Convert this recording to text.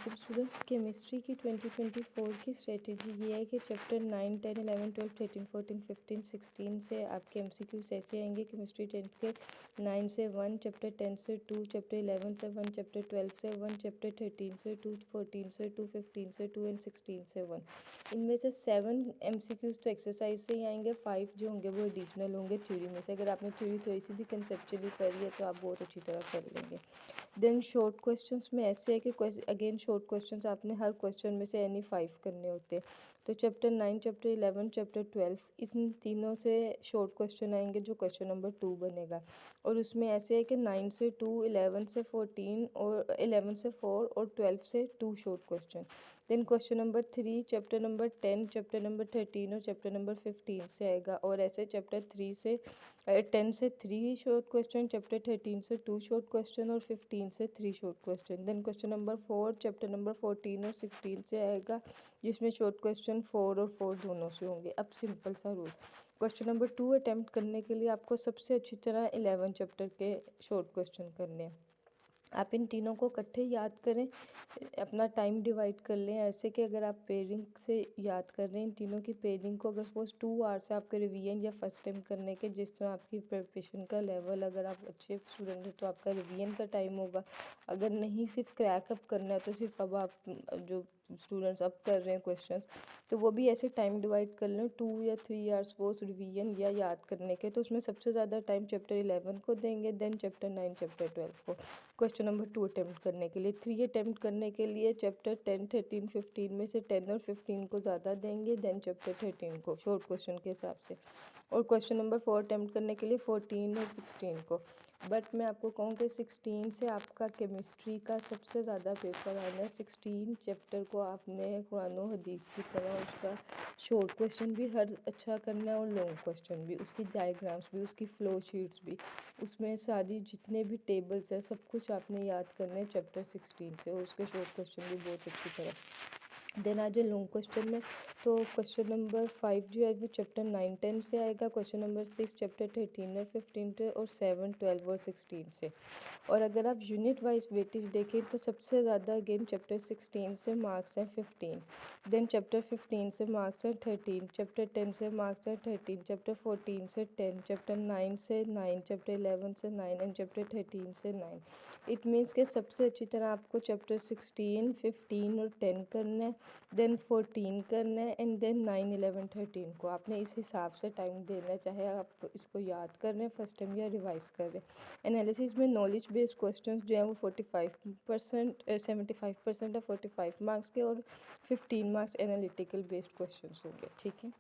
वालेकुम students. Chemistry की 2024 की स्ट्रेटजी ये है कि चैप्टर 9, 10, 11, 12, 13, 14, 15, 16 से आपके एमसीक्यूज ऐसे आएंगे। केमिस्ट्री 10 के 9 से 1, चैप्टर 10 से 2, चैप्टर 11 से 1, चैप्टर 12 से 1, चैप्टर 13 से 2, 14 से 2, 15 से 2 एंड 16 से 1। इनमें से 7 एमसीक्यूज तो एक्सरसाइज से ही आएंगे, 5 जो होंगे वो एडिशनल होंगे थ्योरी में से। अगर आपने थ्योरी थोड़ी सी भी कंसेप्चुअली करी है तो आप बहुत अच्छी तरह कर लेंगे। देन शॉर्ट क्वेश्चंस में ऐसे है कि अगेन शॉर्ट क्वेश्चंस आपने हर क्वेश्चन में से एनी 5 करने होते हैं। तो चैप्टर 9, चैप्टर 11, चैप्टर 12 इन तीनों से शॉर्ट क्वेश्चन आएंगे जो क्वेश्चन नंबर 2 बनेगा। और उसमें ऐसे है कि 9 से 2, 11 से 14 और 11 से 4 और 12 से 2 short question. Then question number 3 chapter number 10, chapter number 13 और चैप्टर नंबर 15 से आएगा। और ऐसे चैप्टर 10 से 3 शॉर्ट क्वेश्चन, चैप्टर 13 से 2 शॉर्ट क्वेश्चन और 15 से 3 short question. Then question number 4 chapter number 14 और 16 से आएगा, जिसमें शॉर्ट क्वेश्चन 4 और 4 दोनों से होंगे। अब सिंपल सा रूल, क्वेश्चन नंबर 2 अटैम्प्ट करने के लिए आपको सबसे अच्छी तरह 11 चैप्टर के शॉर्ट क्वेश्चन करने हैं। आप इन तीनों को इकट्ठे याद करें, अपना टाइम डिवाइड कर लें ऐसे कि अगर आप पेयरिंग से याद कर रहे हैं इन तीनों की पेयरिंग को, अगर सपोज 2 आवर्स है आपके रिवीजन या फर्स्ट टाइम करने के, जिस तरह आपकी प्रिपरेशन का लेवल, अगर आप अच्छे स्टूडेंट हैं तो आपका रिवीजन का टाइम होगा। अगर नहीं सिर्फ क्रैकअप करना है तो सिर्फ अब आप जो स्टूडेंट्स अब कर रहे हैं क्वेश्चंस, तो वो भी ऐसे टाइम डिवाइड कर लें 2 या 3 आवर्स वो रिवीजन या याद करने के। तो उसमें सबसे ज़्यादा टाइम चैप्टर 11 को देंगे, देन चैप्टर 9, चैप्टर 12 को। क्वेश्चन नंबर 2 अटैम्प्ट करने के लिए, 3 अटैम्प्ट करने के लिए चैप्टर 10, 13, 15 में से 10 और 15 को ज़्यादा देंगे, देन चैप्टर 13 को शॉर्ट क्वेश्चन के हिसाब से। और क्वेश्चन नंबर 4 अटैम्प्ट करने के लिए 14 और 16 को। बट मैं आपको कहूँ कि 16 से आपका केमिस्ट्री का सबसे ज़्यादा पेपर आना है। 16 चैप्टर को आपने कुरान और हदीस की तरह उसका शॉर्ट क्वेश्चन भी हर अच्छा करना है और लॉन्ग क्वेश्चन भी, उसकी डायग्राम्स भी, उसकी फ्लो शीट्स भी, उसमें सारी जितने भी टेबल्स हैं सब कुछ आपने याद करने हैं चैप्टर 16 से, और उसके शॉर्ट क्वेश्चन भी बहुत अच्छी तरह। देन आ जाए लॉन्ग क्वेश्चन में, तो क्वेश्चन नंबर 5 जो है वो चैप्टर 9, 10 से आएगा, क्वेश्चन नंबर 6 चैप्टर 13 और 15 से, और 7, 12 और 16 से। और अगर आप यूनिट वाइज वेटेज देखें तो सबसे ज़्यादा अगेन चैप्टर 16 से मार्क्स हैं 15, देन चैप्टर 15 से मार्क्स हैं 13, चैप्टर 10 से मार्क्स हैं 13, चैप्टर 14 से 10, चैप्टर 9 से 9, चैप्टर 11 से 9 एंड चैप्टर 13 से 9। इट मीन्स के सबसे अच्छी तरह आपको चैप्टर 16, 15 और 10 करना है, देन 14 करना है एंड देन 9, 11, 13 को आपने इस हिसाब से टाइम देना है, चाहे आप इसको याद कर रहे हैं फर्स्ट टाइम या रिवाइज कर रहे हैं। एनालिसिस में नॉलेज बेस्ड क्वेश्चंस जो हैं वो 45% 75% है 45 मार्क्स के, और 15 मार्क्स एनालिटिकल बेस्ड क्वेश्चंस होंगे। ठीक है।